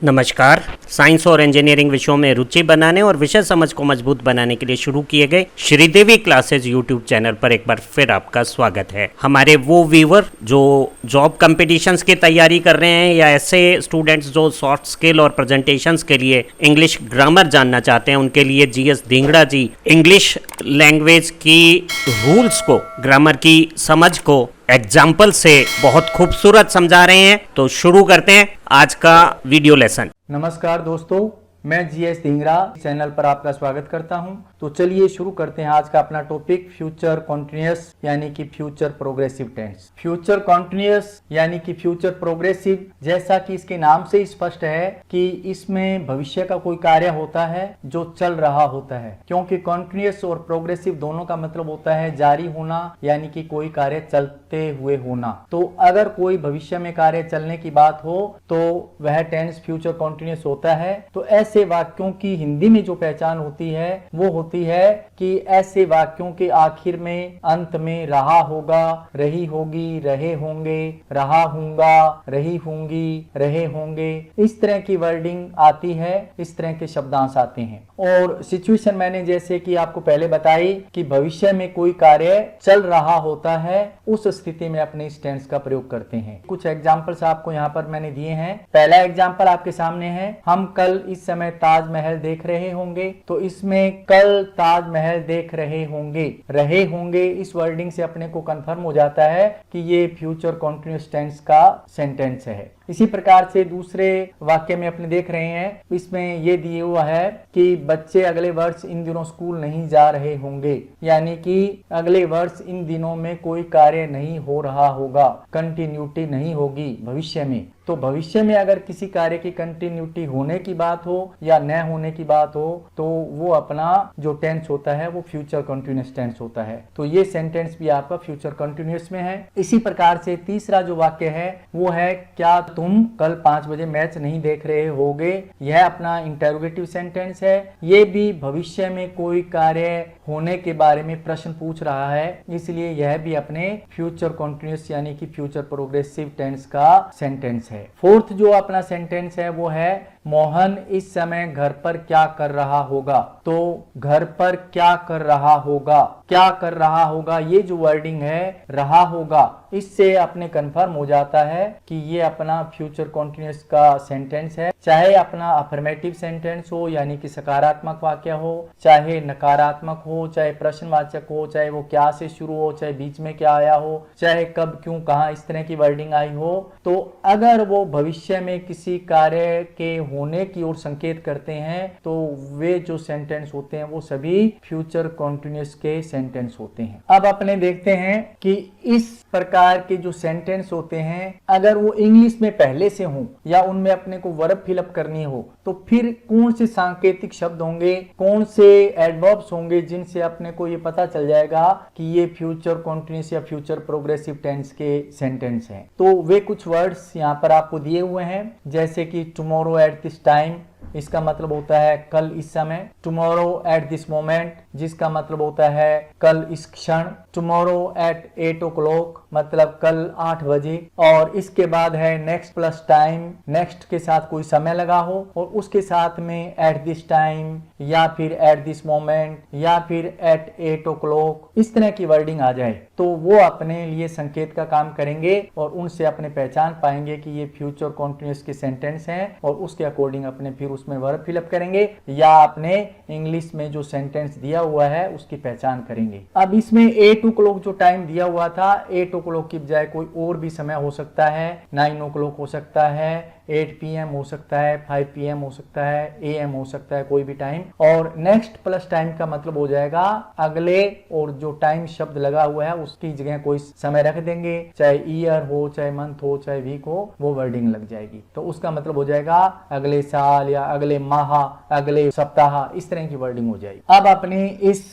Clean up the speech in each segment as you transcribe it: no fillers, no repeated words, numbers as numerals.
नमस्कार। साइंस और इंजीनियरिंग विषयों में रुचि बनाने और विषय समझ को मजबूत बनाने के लिए शुरू किए गए श्रीदेवी क्लासेज यूट्यूब चैनल पर एक बार फिर आपका स्वागत है। हमारे वो व्यूअर जो जॉब कंपटीशंस की तैयारी कर रहे हैं या ऐसे स्टूडेंट्स जो सॉफ्ट स्किल और प्रेजेंटेशंस के लिए इंग्लिश ग्रामर जानना चाहते हैं, उनके लिए जीएस धिंगड़ा जी इंग्लिश लैंग्वेज की रूल्स को, ग्रामर की समझ को एग्जाम्पल से बहुत खूबसूरत समझा रहे हैं। तो शुरू करते हैं आज का वीडियो लेसन। नमस्कार दोस्तों, मैं जीएस धिंगड़ा चैनल पर आपका स्वागत करता हूं। तो चलिए शुरू करते हैं आज का अपना टॉपिक फ्यूचर कॉन्टिन्यूअस यानी कि future progressive tense. Future continuous यानी कि फ्यूचर प्रोग्रेसिव, जैसा कि इसके नाम से स्पष्ट है कि इसमें भविष्य का कोई कार्य होता है जो चल रहा होता है, क्योंकि कॉन्टिन्यूअस और प्रोग्रेसिव दोनों का मतलब होता है जारी होना यानी कि कोई कार्य चलते हुए होना। तो अगर कोई भविष्य में कार्य चलने की बात हो तो वह टेंस फ्यूचर कॉन्टिन्यूअस होता है। तो ऐसे वाक्यों की हिंदी में जो पहचान होती है वो होती है कि ऐसे वाक्यों के आखिर में, अंत में रहा होगा, रही होगी, रहे होंगे, रहा हूंगा, रही होंगी, रहे होंगे, इस तरह की वर्डिंग आती है, इस तरह के शब्दांश आते हैं। और सिचुएशन मैंने जैसे कि आपको पहले बताई कि भविष्य में कोई कार्य चल रहा होता है, उस स्थिति में अपने इस टेंस का प्रयोग करते हैं। कुछ एग्जाम्पल्स आपको यहाँ पर मैंने दिए हैं। पहला एग्जाम्पल आपके सामने है, हम कल इस समय ताजमहल देख रहे होंगे। तो इसमें कल ताजमहल देख रहे होंगे इस वर्डिंग से अपने को कंफर्म हो जाता है कि ये फ्यूचर कॉन्टिन्यूअस टेंस का सेंटेंस है। इसी प्रकार से दूसरे वाक्य में अपने देख रहे हैं, इसमें ये दिया हुआ है कि बच्चे अगले वर्ष इन दिनों स्कूल नहीं जा रहे होंगे, यानी कि अगले वर्ष इन दिनों में कोई कार्य नहीं हो रहा होगा, कंटिन्यूटी नहीं होगी भविष्य में। तो भविष्य में अगर किसी कार्य की कंटिन्यूटी होने की बात हो या न होने की बात हो तो वो अपना जो टेंस होता है वो फ्यूचर कंटिन्यूअस टेंस होता है। तो ये सेंटेंस भी आपका फ्यूचर कंटिन्यूअस में है। इसी प्रकार से तीसरा जो वाक्य है वो है, क्या तुम कल 5 बजे मैच नहीं देख रहे होगे। यह अपना इंटरोगेटिव सेंटेंस है। ये भी भविष्य में कोई कार्य होने के बारे में प्रश्न पूछ रहा है, इसलिए यह भी अपने फ्यूचर कंटिन्यूअस यानी कि फ्यूचर प्रोग्रेसिव टेंस का सेंटेंस है। फोर्थ जो अपना सेंटेंस है वो है, मोहन इस समय घर पर क्या कर रहा होगा। तो घर पर क्या कर रहा होगा, क्या कर रहा होगा, ये जो वर्डिंग है रहा होगा, इससे अपने कंफर्म हो जाता है कि ये अपना फ्यूचर कॉन्टिन्यूअस का सेंटेंस है। चाहे अपना अफर्मेटिव सेंटेंस हो यानी कि सकारात्मक वाक्य हो, चाहे नकारात्मक हो, चाहे प्रश्नवाचक हो, चाहे वो क्या से शुरू हो, चाहे बीच में क्या आया हो, चाहे कब, क्यों, कहां, इस तरह की वर्डिंग आई हो, तो अगर वो भविष्य में किसी कार्य के होने की ओर संकेत करते हैं तो वे जो सेंटेंस होते हैं वो सभी फ्यूचर कॉन्टिन्यूअस के सेंटेंस होते हैं। अब अपने देखते हैं कि इस प्रकार के जो सेंटेंस होते हैं अगर वो इंग्लिश में पहले से हों या उनमें अपने को वर्ब फिलअप करनी हो तो फिर कौन से सांकेतिक शब्द होंगे, कौन से एडवर्ब्स होंगे जिनसे अपने को ये पता चल जाएगा कि ये फ्यूचर कॉन्टिन्यूअस या फ्यूचर प्रोग्रेसिव टेंस के सेंटेंस हैं। तो वे कुछ वर्ड्स यहाँ पर आपको दिए हुए हैं, जैसे कि टुमारो एट दिस टाइम, इसका मतलब होता है कल इस समय। टुमारो एट दिस मोमेंट, जिसका मतलब होता है कल इस क्षण। टुमारो एट 8 o'clock, मतलब कल 8 बजे। और इसके बाद है नेक्स्ट प्लस टाइम, नेक्स्ट के साथ कोई समय लगा हो और उसके साथ में एट दिस टाइम या फिर एट दिस मोमेंट या फिर एट 8 o'clock, इस तरह की वर्डिंग आ जाए तो वो अपने लिए संकेत का काम करेंगे और उनसे अपने पहचान पाएंगे कि ये फ्यूचर कॉन्टिन्यूअस के सेंटेंस हैं और उसके अकॉर्डिंग अपने फिर उसमें वर्ब फिलअप करेंगे या अपने इंग्लिश में जो सेंटेंस दिया हुआ है उसकी पहचान करेंगे। अब इसमें 8 o'clock जो टाइम दिया हुआ था, 8 o'clock की बजाय कोई और भी समय हो सकता है, 9 o'clock हो सकता है, 8 PM हो सकता है, 5 PM हो सकता है, AM हो सकता है, कोई भी टाइम। और नेक्स्ट प्लस टाइम का मतलब हो जाएगा अगले, और जो टाइम शब्द लगा हुआ है उसकी जगह कोई समय रख देंगे, चाहे ईयर हो, चाहे मंथ हो, चाहे वीक हो, वो वर्डिंग लग जाएगी। तो उसका मतलब हो जाएगा अगले साल या अगले माह, अगले सप्ताह, इस तरह की वर्डिंग हो जाएगी। अब अपने इस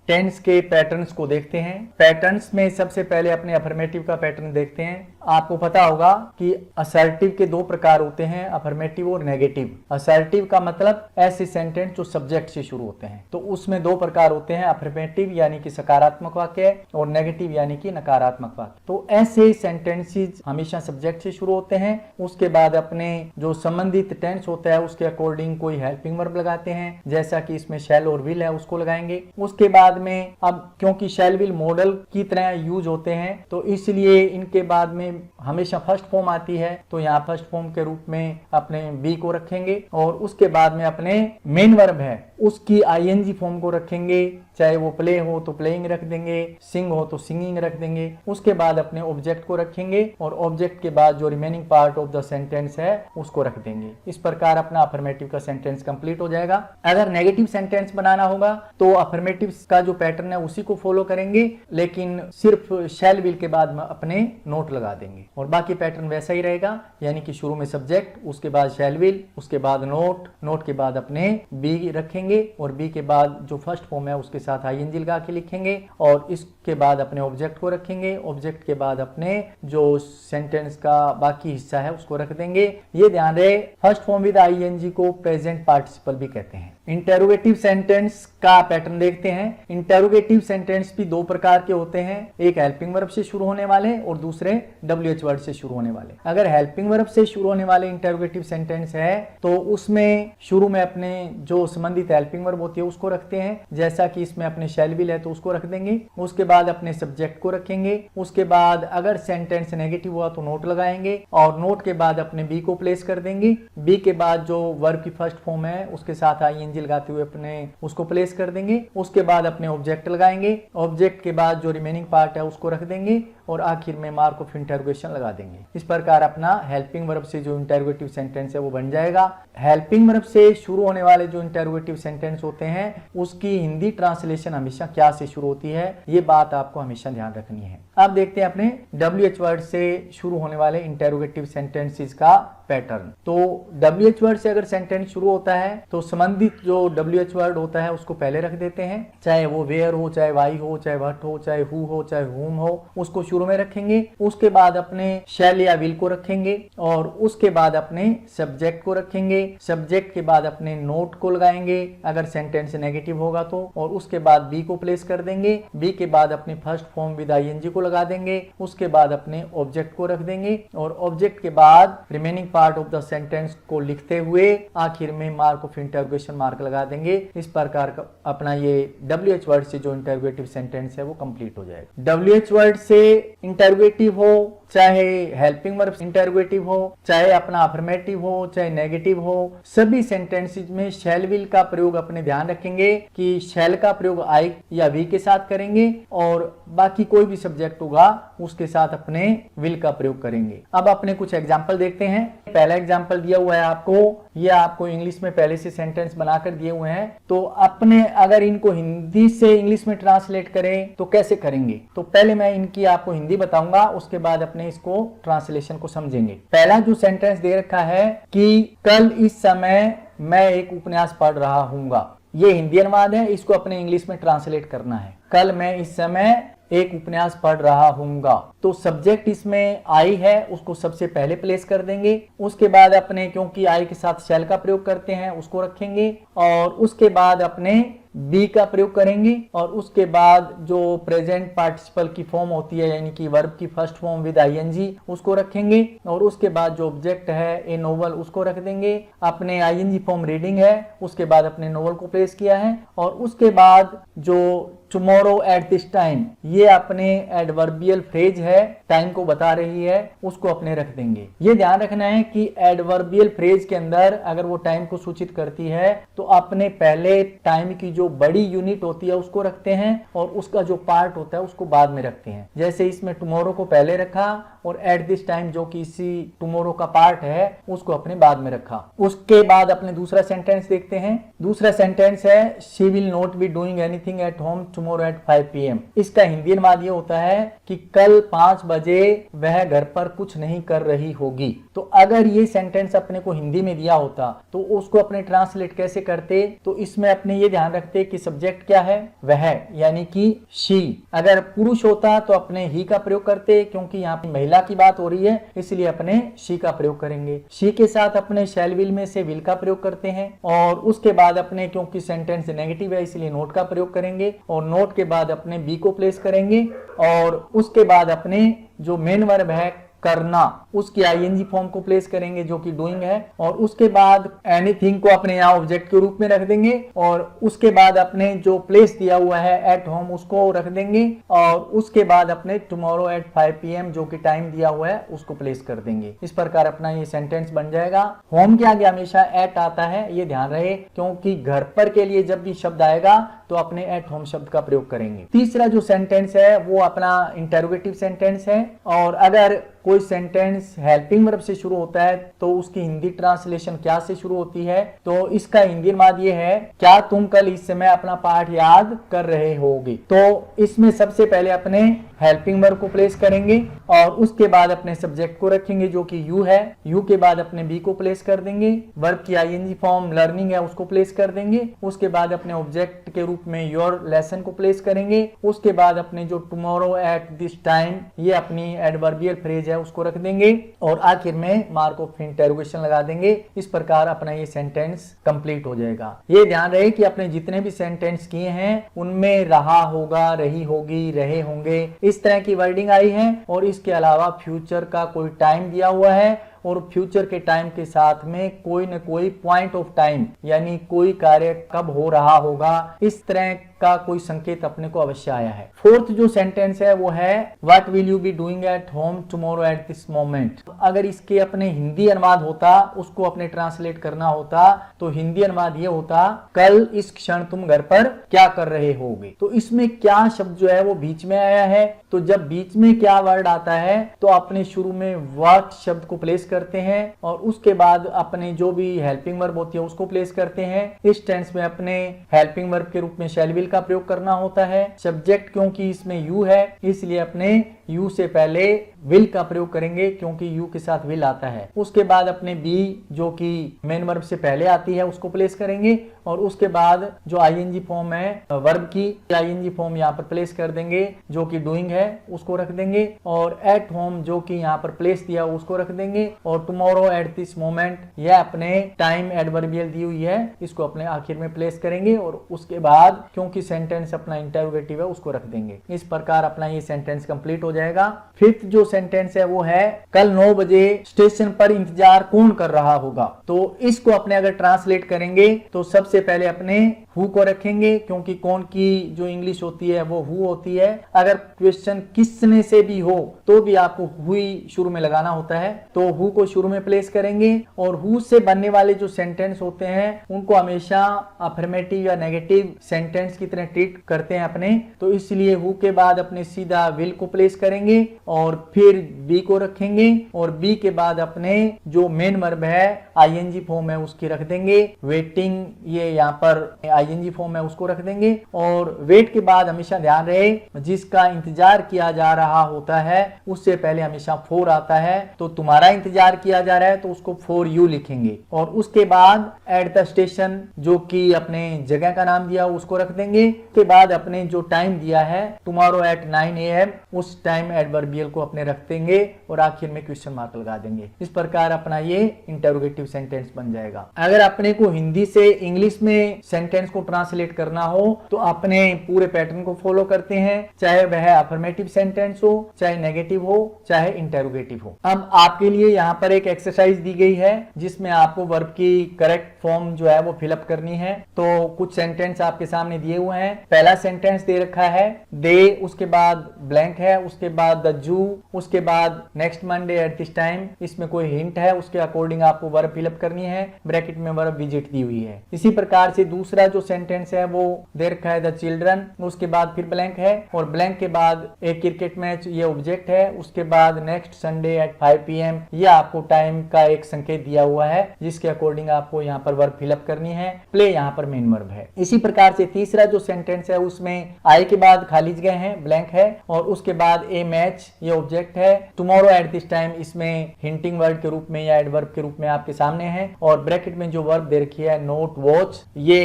टेंस के पैटर्न्स को देखते हैं। पैटर्न्स में सबसे पहले अपने अफर्मेटिव का पैटर्न देखते हैं। आपको पता होगा कि असर्टिव के दो प्रकार होते हैं, अफर्मेटिव और नेगेटिव। असर्टिव का मतलब ऐसे सेंटेंस जो सब्जेक्ट से शुरू होते हैं, तो उसमें दो प्रकार होते हैं, अफर्मेटिव यानी कि सकारात्मक वाक्य और नेगेटिव यानी कि नकारात्मक वाक्य। तो ऐसे सेंटेंसेस हमेशा सब्जेक्ट से शुरू होते हैं, उसके बाद अपने जो संबंधित टेंस होता है उसके अकॉर्डिंग कोई हेल्पिंग वर्ब लगाते हैं, जैसा कि इसमें शैल और विल है उसको लगाएंगे। उसके बाद में अब क्योंकि शैल विल मॉडल की तरह यूज होते हैं तो इसलिए इनके बाद में हमेशा फर्स्ट फॉर्म आती है, तो यहाँ फर्स्ट फॉर्म के रूप में अपने बी को रखेंगे और उसके बाद में अपने मेन वर्ब है उसकी आईएनजी फॉर्म को रखेंगे, चाहे वो प्ले हो तो प्लेइंग रख देंगे, सिंग हो तो सिंगिंग रख देंगे। उसके बाद अपने ऑब्जेक्ट को रखेंगे और ऑब्जेक्ट के बाद जो remaining part of the sentence है उसको रख देंगे। इस प्रकार अपना अफर्मेटिव का सेंटेंस कंप्लीट हो जाएगा। अगर नेगेटिव सेंटेंस बनाना होगा तो अफर्मेटिव का जो पैटर्न है उसी को फॉलो करेंगे, लेकिन सिर्फ शैल विल के बाद में अपने नोट लगा देंगे और बाकी पैटर्न वैसा ही रहेगा, यानी कि शुरू में सब्जेक्ट, उसके बाद शैल विल, उसके बाद नोट, नोट के बाद अपने बी रखेंगे और बी के बाद जो फर्स्ट फॉर्म है उसके साथ आईएनजी लगा के लिखेंगे और इसके बाद अपने ऑब्जेक्ट को रखेंगे, ऑब्जेक्ट के बाद अपने जो सेंटेंस का बाकी हिस्सा है उसको रख देंगे। ये ध्यान रहे फर्स्ट फॉर्म विद आईएनजी को प्रेजेंट पार्टिसिपल भी कहते हैं। इंटेरोगेटिव सेंटेंस का पैटर्न देखते हैं। इंटेरोगेटिव सेंटेंस भी दो प्रकार के होते हैं, एक हेल्पिंग वर्ब से शुरू होने वाले और दूसरे WH वर्ड से शुरू होने वाले। अगर हेल्पिंग वर्ब से शुरू होने वाले इंटेरोगेटिव सेंटेंस है तो उसमें शुरू में अपने जो संबंधित हेल्पिंग वर्ब होती है उसको रखते हैं, जैसा कि इसमें अपने शैल विल है तो उसको रख देंगे। उसके बाद अपने सब्जेक्ट को रखेंगे, उसके बाद अगर सेंटेंस नेगेटिव हुआ तो नोट लगाएंगे और नोट के बाद अपने बी को प्लेस कर देंगे। बी के बाद जो वर्ब की फर्स्ट फॉर्म है उसके साथ आईएनजी लगाते हुए अपने उसको प्लेस कर देंगे। उसके बाद अपने ऑब्जेक्ट लगाएंगे, ऑब्जेक्ट के बाद जो रिमेनिंग पार्ट है उसको रख देंगे और आखिर में मार्क ऑफ इंटरोगेशन लगा देंगे। इस प्रकार अपना हेल्पिंग वर्ब से जो इंटरोगेटिव सेंटेंस है वो बन जाएगा। हेल्पिंग वर्ब से शुरू होने वाले जो इंटरोगेटिव सेंटेंस होते हैं उसकी हिंदी ट्रांसलेशन हमेशा क्या से शुरू होती है, ये बात आपको हमेशा ध्यान रखनी है। अब देखते हैं अपने WH वर्ड से शुरू होने वाले इंटरोगेटिव सेंटेंसेस का पैटर्न। तो WH वर्ड से अगर सेंटेंस शुरू होता है तो संबंधित जो WH वर्ड होता है उसको पहले रख देते हैं, चाहे वो वेयर हो, चाहे वाई हो, चाहे व्हाट हो, चाहे हु हो, चाहे हुम हो, उसको शुरू में रखेंगे। उसके बाद अपने शैल या विल को रखेंगे और उसके बाद अपने सब्जेक्ट को रखेंगे। सब्जेक्ट के बाद अपने नोट को लगाएंगे अगर सेंटेंस नेगेटिव होगा तो, और उसके बाद बी को प्लेस कर देंगे। बी के बाद अपने फर्स्ट फॉर्म विद आईएनजी को लगा देंगे। उसके बाद अपने ऑब्जेक्ट को रख देंगे और ऑब्जेक्ट के बाद remaining part of the sentence को लिखते हुए आखिर में मार्क ऑफ इंटरोगेशन मार्क लगा देंगे। इस प्रकार का अपना ये WH वर्ड से जो इंटरोगेटिव सेंटेंस है वो कंप्लीट हो जाएगा। WH वर्ड से इंटरोगेटिव हो, चाहे हेल्पिंग वर्ब इंटरोगेटिव हो, चाहे अपना अफर्मेटिव हो, चाहे नेगेटिव हो, सभी सेंटेंसेस में शैल विल का प्रयोग अपने ध्यान रखेंगे कि शैल का प्रयोग आई या वी के साथ करेंगे और बाकी कोई भी सब्जेक्ट होगा उसके साथ अपने विल का प्रयोग करेंगे। अब अपने कुछ एग्जाम्पल देखते हैं। पहला एग्जाम्पल दिया हुआ है आपको, ये आपको इंग्लिश में पहले से सेंटेंस बनाकर दिए हुए हैं, तो अपने अगर इनको हिंदी से इंग्लिश में ट्रांसलेट करें तो कैसे करेंगे। तो पहले मैं इनकी आपको हिंदी बताऊंगा, उसके बाद अपने इसको ट्रांसलेशन को समझेंगे। पहला जो सेंटेंस दे रखा है कि कल इस समय मैं एक उपन्यास पढ़ रहा हूंगा, ये हिंदी अनुवाद है, इसको अपने इंग्लिश में ट्रांसलेट करना है। कल मैं इस समय एक उपन्यास पढ़ रहा हूंगा, तो सब्जेक्ट इसमें आई है उसको सबसे पहले प्लेस कर देंगे। उसके बाद अपने क्योंकि आई के साथ शैल का प्रयोग करते हैं उसको रखेंगे और उसके बाद अपने बी का प्रयोग करेंगे और उसके बाद जो प्रेजेंट पार्टिसिपल की फॉर्म होती है यानी कि वर्ब की फर्स्ट फॉर्म विद आईएनजी उसको रखेंगे और उसके बाद जो ऑब्जेक्ट है ए नोवेल उसको रख देंगे। अपने आईएनजी फॉर्म रीडिंग है, उसके बाद अपने नोवेल को प्लेस किया है और उसके बाद जो टुमारो एट दिस टाइम ये अपने एडवर्बियल फ्रेज है, टाइम को बता रही है, उसको अपने रख देंगे। ये ध्यान रखना है कि एडवर्बियल फ्रेज के अंदर अगर वो टाइम को सूचित करती है तो अपने पहले टाइम की जो बड़ी यूनिट होती है उसको रखते हैं और उसका जो पार्ट होता है उसको बाद में रखते हैं। जैसे इसमें टुमारो को पहले रखा और एट दिस टाइम जो कि इसी टुमारो का पार्ट है उसको अपने बाद में रखा। उसके बाद अपने दूसरा सेंटेंस देखते हैं। दूसरा सेंटेंस है she will not be doing anything at home tomorrow at 5 PM। इसका हिंदी अनुवाद ये होता है कि कल 5 बजे वह घर पर कुछ नहीं कर रही होगी। तो अगर ये सेंटेंस अपने को हिंदी में दिया होता तो उसको अपने ट्रांसलेट कैसे करते, तो इसमें अपने ये ध्यान रखते कि सब्जेक्ट क्या है, वह, यानी कि शी। अगर पुरुष होता तो अपने ही का प्रयोग करते, क्योंकि यहाँ पे महिला की बात हो रही है इसलिए अपने शी का प्रयोग करेंगे। शी के साथ अपने शैल विल में से विल का प्रयोग करते हैं, और उसके बाद अपने, क्योंकि सेंटेंस नेगेटिव है इसलिए नोट का प्रयोग करेंगे, और नोट के बाद अपने बी को प्लेस करेंगे, और उसके बाद अपने जो मेन वर्ब है करना उसकी आईएनजी फॉर्म को प्लेस करेंगे जो कि डूइंग है, और उसके बाद एनीथिंग को अपने यहाँ ऑब्जेक्ट के रूप में रख देंगे, और उसके बाद अपने जो प्लेस दिया हुआ है एट होम उसको रख देंगे, और उसके बाद अपने टुमारो एट 5 PM जो कि टाइम दिया हुआ है उसको प्लेस कर देंगे। इस प्रकार अपना ये सेंटेंस बन जाएगा। होम के आगे हमेशा एट आता है, ये ध्यान रहे, क्योंकि घर पर के लिए जब भी शब्द आएगा तो अपने एट होम शब्द का प्रयोग करेंगे। तीसरा जो सेंटेंस है वो अपना इंटरोगेटिव सेंटेंस है, और अगर कोई सेंटेंस हेल्पिंग वर्ब से शुरू होता है तो उसकी हिंदी ट्रांसलेशन क्या से शुरू होती है, तो इसका हिंदी अनुवाद ये है, क्या तुम कल इस समय अपना पाठ याद कर रहे होगे। तो इसमें सबसे पहले अपने हेल्पिंग वर्ब को प्लेस करेंगे, और उसके बाद अपने सब्जेक्ट को रखेंगे जो कि यू है, यू के बाद अपने बी को प्लेस कर देंगे, वर्ब की आईएनजी फॉर्म लर्निंग है उसको प्लेस कर देंगे, उसके बाद अपने ऑब्जेक्ट के रूप में योर लेसन को प्लेस करेंगे, उसके बाद अपने जो टुमारो एट दिस टाइम ये अपनी एडवर्बियल फ्रेज है उसको रख देंगे, और आखिर में मार्क ऑफ इंटरोगेशन लगा देंगे। इस प्रकार अपना ये सेंटेंस कंप्लीट हो जाएगा। ये ध्यान रहे कि अपने जितने भी सेंटेंस किए हैं उनमें रहा होगा, रही होगी, रहे होंगे, इस तरह की वर्डिंग आई है, और इसके अलावा फ्यूचर का कोई टाइम दिया हुआ है, और फ्यूचर के टाइम के साथ में कोई न कोई पॉइंट ऑफ टाइम यानी कोई कार्य कब हो रहा होगा, इस तरह का कोई संकेत अपने को अवश्य आया है। फोर्थ जो सेंटेंस है वो है what will you be doing at home tomorrow at this moment. अगर इसके अपने हिंदी अनुवाद होता, उसको अपने ट्रांसलेट करना होता, तो हिंदी अनुवाद ये होता, कल इस क्षण तुम घर पर क्या कर रहे होगे। तो इसमें क्या शब्द जो है वो बीच में आया है, तो जब बीच में क्या वर्ड आता है तो अपने शुरू में व्हाट शब्द को प्लेस करते हैं, और उसके बाद अपने जो भी हेल्पिंग वर्ब होती है उसको प्लेस करते हैं। इस टेंस में अपने हेल्पिंग वर्ब के रूप में शैल विल का प्रयोग करना होता है। सब्जेक्ट क्योंकि इसमें यू है इसलिए अपने यू से पहले विल का प्रयोग करेंगे, क्योंकि यू के साथ विल आता है। उसके बाद अपने बी जो कि मेन वर्ब से पहले आती है उसको प्लेस करेंगे, और उसके बाद जो आईएनजी फॉर्म है वर्ब की आईएनजी फॉर्म यहाँ पर प्लेस कर देंगे जो कि डूइंग है उसको रख देंगे, और एट होम जो कि यहाँ पर प्लेस दिया उसको रख देंगे, और टुमारो एट दिस मोमेंट यह अपने टाइम एडवर्बियल दी हुई है इसको अपने आखिर में प्लेस करेंगे, और उसके बाद क्योंकि सेंटेंस अपना इंटरोगेटिव है उसको रख देंगे। इस प्रकार अपना ये सेंटेंस कंप्लीट हो जाएगा। फिफ्थ जो सेंटेंस है वो है कल 9 बजे स्टेशन पर इंतजार कौन कर रहा होगा। तो इसको अपने अगर ट्रांसलेट करेंगे तो सबसे पहले अपने हु को रखेंगे, क्योंकि कौन की जो इंग्लिश होती है वो हु होती है। अगर क्वेश्चन किसने से भी हो तो भी आपको हुई शुरू में लगाना होता है, तो हु को शुरू में प्लेस करेंगे, और हु से बनने वाले जो सेंटेंस होते हैं उनको हमेशा अफर्मेटिव या नेगेटिव सेंटेंस की तरह ट्रीट करते हैं अपने, तो इसलिए हु के बाद अपने सीधा विल को प्लेस करेंगे, और फिर बी को रखेंगे, और बी के बाद अपने जो मेन वर्ब है आईएनजी फॉर्म है उसकी रख देंगे। वेटिंग ये यहाँ पर आईएनजी फॉर्म है उसको रख देंगे, और वेट के बाद हमेशा ध्यान रहे जिसका इंतजार किया जा रहा होता है उससे पहले हमेशा फॉर आता है, तो तुम्हारा इंतजार किया जा रहा है तो उसको फॉर यू लिखेंगे, और उसके बाद एट द स्टेशन जो कि अपने जगह का नाम दिया उसको रख देंगे। उसके बाद अपने जो टाइम दिया है टुमारो एट 9 AM उस टाइम एडवर्बियल को अपने रख देंगे, और आखिर में क्वेश्चन मार्क लगा देंगे। इस प्रकार अपना ये इंटरोगेटिव सेंटेंस बन जाएगा। अगर अपने को हिंदी से इंग्लिश में सेंटेंस को ट्रांसलेट करना हो तो अपने पूरे पैटर्न को फॉलो करते हैं, चाहे वह अफर्मेटिव सेंटेंस हो, चाहे नेगेटिव हो, चाहे इंटरोगेटिव हो। अब आपके लिए यहाँ पर एक एक्सरसाइज दी गई है जिसमें आपको वर्ब की करेक्ट फॉर्म जो है वो फिलअप करनी है। तो कुछ सेंटेंस आपके सामने दिए हुए हैं। पहला सेंटेंस दे रखा है दे, उसके बाद ब्लैंक है, उस उसके बाद द जू, उसके बाद next Monday eight this time. इसमें कोई हिंट है उसके अकॉर्डिंग आपको वर्ब फिलअप करनी है, ब्रैकेट में वर्ब विजिट दी हुई है। इसी प्रकार से दूसरा जो सेंटेंस है वो दे रखा है द चिल्ड्रन, उसके बाद फिर ब्लैंक है और ब्लैंक के बाद एक क्रिकेट मैच, ये ऑब्जेक्ट है। उसके बाद नेक्स्ट संडे एट 5 PM, ये आपको टाइम का एक संकेत दिया हुआ है जिसके अकॉर्डिंग आपको यहाँ पर वर्ब फिलअप करनी है। प्ले यहाँ पर मेन वर्ब है। इसी प्रकार से तीसरा जो सेंटेंस है उसमें आई के बाद खाली जगह है, ब्लैंक है और उसके बाद ए मैच, ये ऑब्जेक्ट है। टुमारो एट दिस टाइम, इसमें हिंटिंग वर्ड के रूप में या एडवर्ब के रूप में आपके सामने है और ब्रैकेट में जो वर्ब दे रखी है नोट वॉच, ये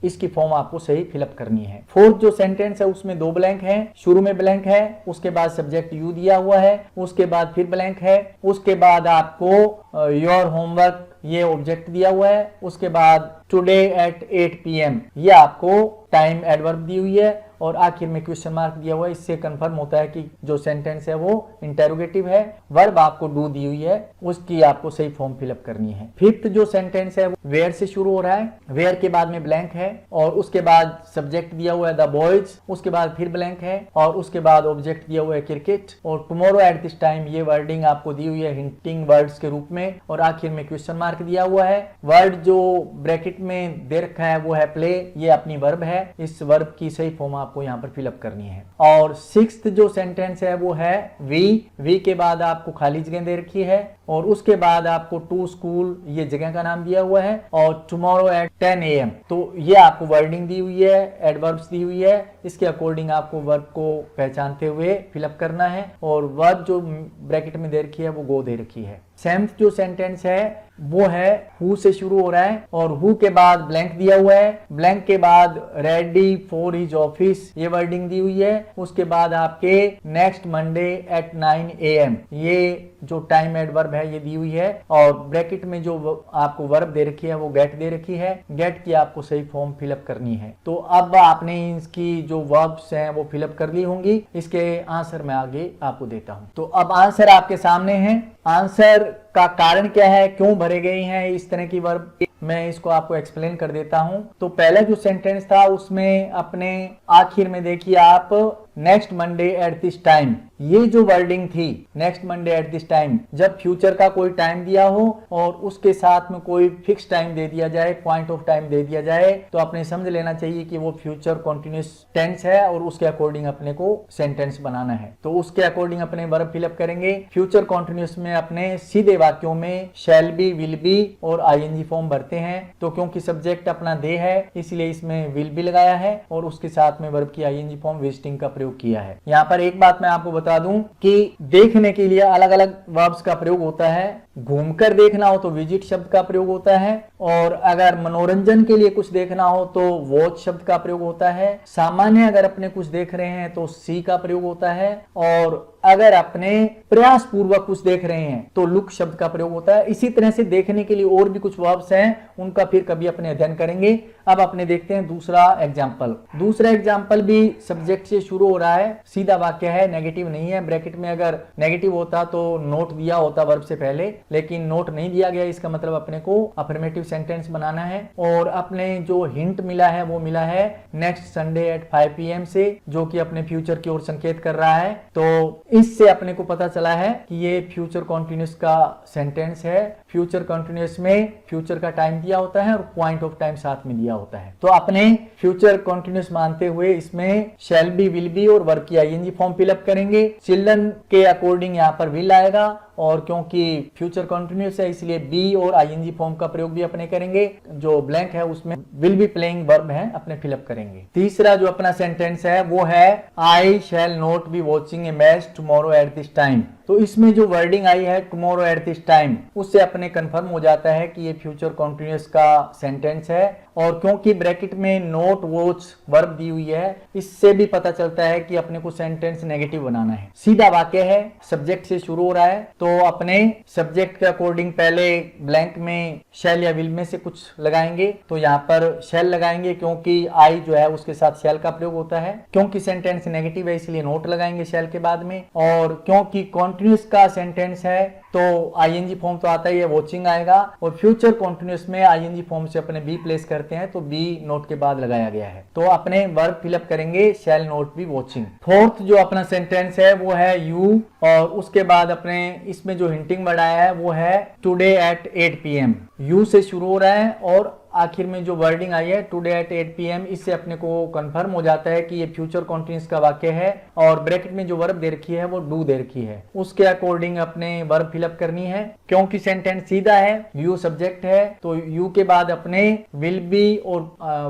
इसकी फॉर्म आपको सही फिलअप करनी है। फोर्थ जो सेंटेंस है उसमें दो ब्लैंक हैं, शुरू में ब्लैंक है, उसके बाद सब्जेक्ट यू दिया हुआ है, उसके बाद फिर ब्लैंक है, उसके बाद आपको योर होमवर्क, ये ऑब्जेक्ट दिया हुआ है, उसके बाद टुडे एट 8 PM, ये आपको टाइम एडवर्ब दी हुई है और आखिर में क्वेश्चन मार्क दिया हुआ है। इससे कंफर्म होता है कि जो सेंटेंस है वो इंटेरोगेटिव है। वर्ब आपको डू दी हुई है, उसकी आपको सही फॉर्म फिलअप करनी है। फिफ्थ जो सेंटेंस है वेयर से शुरू हो रहा है, वेयर के बाद में ब्लैंक है और उसके बाद सब्जेक्ट दिया हुआ है द बॉयज, उसके बाद फिर ब्लैंक है और उसके बाद ऑब्जेक्ट दिया हुआ है क्रिकेट और टुमारो एट दिस टाइम, ये वर्डिंग आपको दी हुई है हिंटिंग वर्ड्स के रूप में और आखिर में क्वेश्चन मार्क दिया हुआ है। वर्ड जो ब्रैकेट में दे रखा है वो है प्ले, ये अपनी वर्ब है। इस वर्ब की सही फॉर्म आपको यहाँ पर फिलअप करनी है। और सिक्स्थ जो सेंटेंस है वो है वी के बाद आपको खाली जगह दे रखी है और उसके बाद आपको टू स्कूल, ये जगह का नाम दिया हुआ है और टुमारो एट 10 AM, तो ये आपको वर्डिंग दी हुई है, एडवर्ब्स दी हुई है। इसके अकॉर्डिंग आपको वर्ब को पहचानते हुए फिलअप करना है और वर्ब जो ब्रैकेट में दे रखी है वो गो दे रखी है। सेवेंथ जो सेंटेंस है वो है हु से शुरू हो रहा है और हु के बाद ब्लैंक दिया हुआ है, ब्लैंक के बाद रेडी फॉर हिज ऑफिस, ये वर्डिंग दी हुई है। उसके बाद आपके नेक्स्ट मंडे एट 9 AM, ये जो टाइम एडवर्ब है ये दी हुई है और ब्रैकेट में जो आपको वर्ब दे रखी है वो गेट दे रखी है। गेट की आपको सही फॉर्म फिलअप करनी है। तो अब आपने इसकी जो वर्ब्स हैं वो फिलअप कर ली होंगी, इसके आंसर मैं आगे आपको देता हूं। तो अब आंसर आपके सामने है। आंसर का कारण क्या है, क्यों भरे गए हैं इस तरह की वर्ब, मैं इसको आपको एक्सप्लेन कर देता हूं। तो पहला जो सेंटेंस था उसमें अपने आखिर में देखिए आप next Monday eight this time, ये जो वर्डिंग थी next Monday eight this time, जब फ्यूचर का कोई टाइम दिया हो और उसके साथ में कोई फिक्स टाइम दे दिया जाए, पॉइंट ऑफ टाइम दे दिया जाए, तो आपने समझ लेना चाहिए कि वो फ्यूचर कॉन्टिन्यूस टेंस है और उसके अकॉर्डिंग अपने को सेंटेंस बनाना है। तो उसके अकॉर्डिंग अपने वर्ब फिलअप करेंगे। फ्यूचर कॉन्टिन्यूस में अपने सीधे वाक्यों में शैल बी, विल बी और ING फॉर्म भरते हैं। तो क्योंकि सब्जेक्ट अपना दे है इसलिए इसमें विल बी लगाया है और उसके साथ में वर्ब की ING फॉर्म विजिटिंग का प्रयोग किया है। यहाँ पर एक बात मैं आपको बता दूं कि देखने के लिए अलग अलग वर्ब्स का प्रयोग होता है। घूमकर देखना हो तो विजिट शब्द का प्रयोग होता है और अगर मनोरंजन के लिए कुछ देखना हो तो वॉच शब्द का प्रयोग होता है। सामान्य अगर अपने कुछ देख रहे हैं तो सी का प्रयोग होता है और अगर अपने प्रयास पूर्वक कुछ देख रहे हैं तो लुक शब्द का प्रयोग होता है। इसी तरह से देखने के लिए और भी कुछ वर्ब्स हैं, उनका फिर कभी अपने अध्ययन करेंगे। अब अपने देखते हैं दूसरा एग्जाम्पल। दूसरा एग्जाम्पल भी सब्जेक्ट से शुरू हो रहा है, सीधा वाक्य है, नेगेटिव नहीं है। ब्रैकेट में अगर नेगेटिव होता तो नोट दिया होता वर्ब से पहले, लेकिन नोट नहीं दिया गया, इसका मतलब अपने को अफर्मेटिव सेंटेंस बनाना है। और अपने जो हिंट मिला है वो मिला है नेक्स्ट संडे एट 5 PM से, जो कि अपने फ्यूचर की ओर संकेत कर रहा है। तो इससे अपने को पता चला है कि ये फ्यूचर कॉन्टिन्यूस का सेंटेंस है। फ्यूचर कॉन्टिन्यूस में फ्यूचर का टाइम दिया होता है और पॉइंट ऑफ टाइम साथ में दिया होता है। तो अपने फ्यूचर कॉन्टिन्यूस मानते हुए इसमें शैल बी, विल बी और वर्ब की ING फॉर्म फिलअप करेंगे। चिल्ड्रन के अकॉर्डिंग यहाँ पर विल आएगा और क्योंकि फ्यूचर कॉन्टिन्यूस है इसलिए बी और ING फॉर्म का प्रयोग भी अपने करेंगे। जो ब्लैंक है उसमें विल बी प्लेइंग वर्ब है, अपने फिलअप करेंगे। तीसरा जो अपना सेंटेंस है वो है I shall not be watching a match tomorrow at this time. तो इसमें जो वर्डिंग आई है टुमारो एट दिस टाइम, उससे अपने कंफर्म हो जाता है कि ये फ्यूचर कॉन्टिन्यूस का सेंटेंस है। और क्योंकि ब्रैकेट में नोट वॉच वर्ब दी हुई है, इससे भी पता चलता है कि अपने को सेंटेंस नेगेटिव बनाना है। सीधा वाक्य है, सब्जेक्ट से शुरू हो रहा है, तो अपने सब्जेक्ट के अकॉर्डिंग पहले ब्लैंक में शैल या विल में से कुछ लगाएंगे। तो यहाँ पर शैल लगाएंगे क्योंकि आई जो है उसके साथ शैल का प्रयोग होता है। क्योंकि सेंटेंस नेगेटिव है इसलिए नोट लगाएंगे शैल के बाद में। और क्योंकि कंटिन्यूस का सेंटेंस है तो आईएनजी फॉर्म तो आता ही है, वॉचिंग आएगा। और फ्यूचर कंटिन्यूस में आईएनजी फॉर्म से अपने बी प्लेस करते हैं तो बी नोट के बाद लगाया गया है। तो अपने वर्ब फिलअप करेंगे शैल नोट बी वॉचिंग। फोर्थ जो अपना सेंटेंस है वो है यू, और उसके बाद अपने इसमें जो हिंटिंग वर्ड आया है वो है टुडे एट 8 PM। यू से शुरू हो रहा है और आखिर में जो वर्डिंग आई है टुडे एट 8 PM, इससे अपने को कंफर्म हो जाता है कि ये फ्यूचर कॉन्टिन्यूस का वाक्य है। और ब्रैकेट में जो वर्ब दे रखी है वो डू दे रखी है, उसके अकॉर्डिंग अपने वर्ब फिलअप करनी है। क्योंकि सेंटेंस सीधा है, यू सब्जेक्ट है, तो यू के बाद अपने विल बी और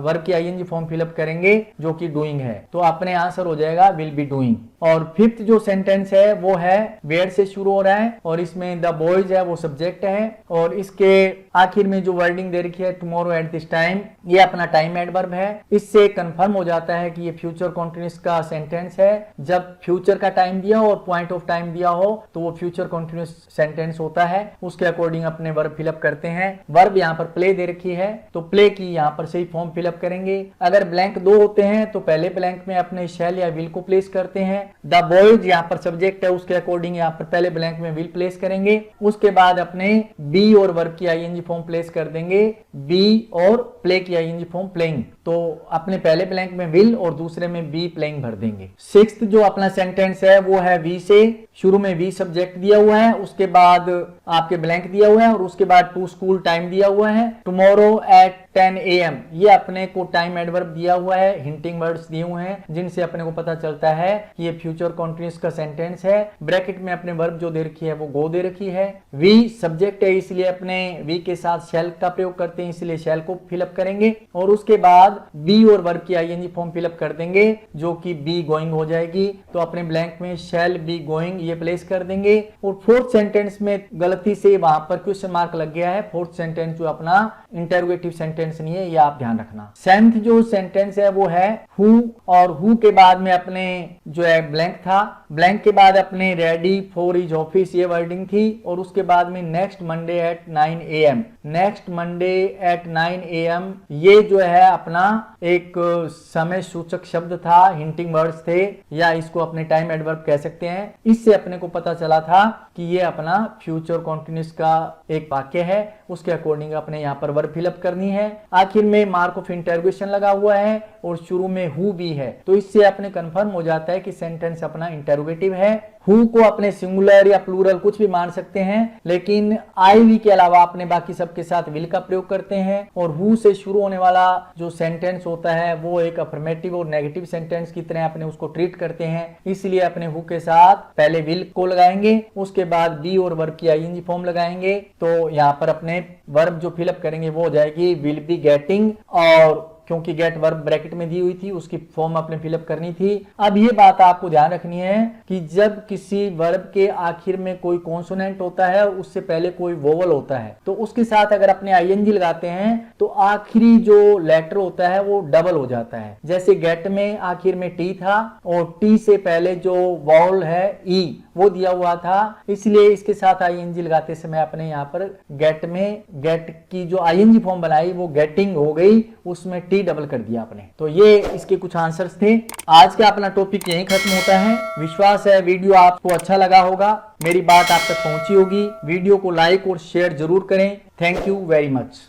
वर्ब की आईएनजी फॉर्म फिलअप करेंगे जो कि डूइंग है, तो अपने आंसर हो जाएगा विल बी डूइंग। और फिफ्थ जो सेंटेंस है वो है वेयर से शुरू हो रहा है और इसमें द बॉयज है वो सब्जेक्ट है, और इसके आखिर में जो वर्डिंग दे रखी है टुमारो एट दिस टाइम, ये अपना टाइम एडवर्ब है। इससे कंफर्म हो जाता है कि ये फ्यूचर कॉन्टिन्यूस का सेंटेंस है। जब फ्यूचर का टाइम दिया हो और पॉइंट ऑफ टाइम दिया हो तो वो फ्यूचर कॉन्टिन्यूस सेंटेंस होता है। उसके अकॉर्डिंग अपने वर्ब फिलअप करते हैं। वर्ब यहाँ पर प्ले दे रखी है तो प्ले की यहाँ पर सही फॉर्म फिलअप करेंगे। अगर ब्लैंक दो होते हैं तो पहले ब्लैंक में अपने शैल या विल को प्लेस करते हैं। द बॉयज यहाँ पर सब्जेक्ट है, उसके अकॉर्डिंग यहाँ पर पहले ब्लैंक में विल प्लेस करेंगे। उसके बाद अपने बी और वर्ब की आईएनजी फॉर्म प्लेस कर देंगे, बी और प्ले की आईएनजी फॉर्म प्लेइंग। तो अपने पहले ब्लैंक में विल और दूसरे में बी प्लेइंग भर देंगे। सिक्स्थ जो अपना सेंटेंस है वो है वी से, शुरू में वी सब्जेक्ट दिया हुआ है, उसके बाद आपके ब्लैंक दिया हुआ है और उसके बाद टू स्कूल टाइम दिया हुआ है। टुमारो एट 10 AM, ये अपने को टाइम एडवर्ब दिया हुआ है, हिंटिंग वर्ड्स दिए हुए हैं जिनसे अपने को पता चलता है कि ये फ्यूचर कॉन्टिन्यूस का सेंटेंस है। ब्रैकेट में अपने वर्ब जो दे रखी है वो गो दे रखी है। वी सब्जेक्ट है इसलिए अपने वी के साथ शैल का प्रयोग करते हैं, इसलिए शैल को फिलअप करेंगे और उसके बाद बी और वर्ब की आईएनजी फॉर्म फिलअप कर देंगे जो कि बी गोइंग हो जाएगी। तो अपने ब्लैंक में शैल बी गोइंग ये प्लेस कर देंगे। और फोर्थ सेंटेंस में गलती से वहां पर क्वेश्चन मार्क लग गया है। फोर्थ सेंटेंस जो अपना इंटरोगेटिव सेंटेंस नहीं है, ये आप ध्यान रखना। सेवेंथ जो सेंटेंस है वो है हु, और हु के बाद में अपने जो है ब्लैंक था, ब्लैंक के बाद अपने रेडी फॉर हिज ऑफिस ये वर्डिंग थी और उसके बाद में next Monday at 9 AM। Next Monday at 9 AM ये जो है अपना एक समय सूचक शब्द था, हिंटिंग वर्ड्स थे, या इसको अपने टाइम एडवर्ब कह सकते हैं। इससे अपने को पता चला था कि ये अपना फ्यूचर कॉन्टिन्यूस का एक वाक्य है। उसके अकॉर्डिंग अपने यहाँ पर वर्ब फिलअप करनी है। आखिर में मार्क ऑफ इंटरोगेशन लगा हुआ है और शुरू में हु भी है, तो इससे अपने कंफर्म हो जाता है कि सेंटेंस अपना इंटरोगेटिव है। हु को अपने सिंगुलर या प्लूरल कुछ भी मान सकते हैं, लेकिन आई वी के अलावा अपने बाकी सबके साथ विल का प्रयोग करते हैं। और हु से शुरू होने वाला जो सेंटेंस होता है वो एक अफर्मेटिव और नेगेटिव सेंटेंस की तरह अपने उसको ट्रीट करते हैं, इसलिए अपने हु के साथ पहले विल को लगाएंगे, उसके बाद बी और वर्ब की आईएनजी फॉर्म लगाएंगे। तो यहाँ पर अपने वर्ब जो फिलअप करेंगे वो हो जाएगी विल बी गेटिंग, और क्योंकि गेट वर्ब ब्रैकेट में दी हुई थी उसकी फॉर्म अपने फिलअप करनी थी। अब ये बात आपको ध्यान रखनी है कि जब किसी वर्ब के आखिर में कोई कॉन्सोनेंट होता है और उससे पहले कोई वोवल होता है तो उसके साथ अगर अपने आईएनजी लगाते हैं तो आखिरी जो लेटर होता है वो डबल हो जाता है। जैसे गेट में आखिर में टी था और टी से पहले जो वॉवल है ई वो दिया हुआ था, इसलिए इसके साथ आईएनजी लगाते समय अपने यहाँ पर गेट में गेट की जो आईएनजी फॉर्म बनाई वो गेटिंग हो गई, उसमें टी डबल कर दिया आपने। तो ये इसके कुछ आंसर्स थे। आज का अपना टॉपिक यहीं खत्म होता है। विश्वास है वीडियो आपको अच्छा लगा होगा, मेरी बात आप तक पहुंची होगी। वीडियो को लाइक और शेयर जरूर करें। Thank you very much.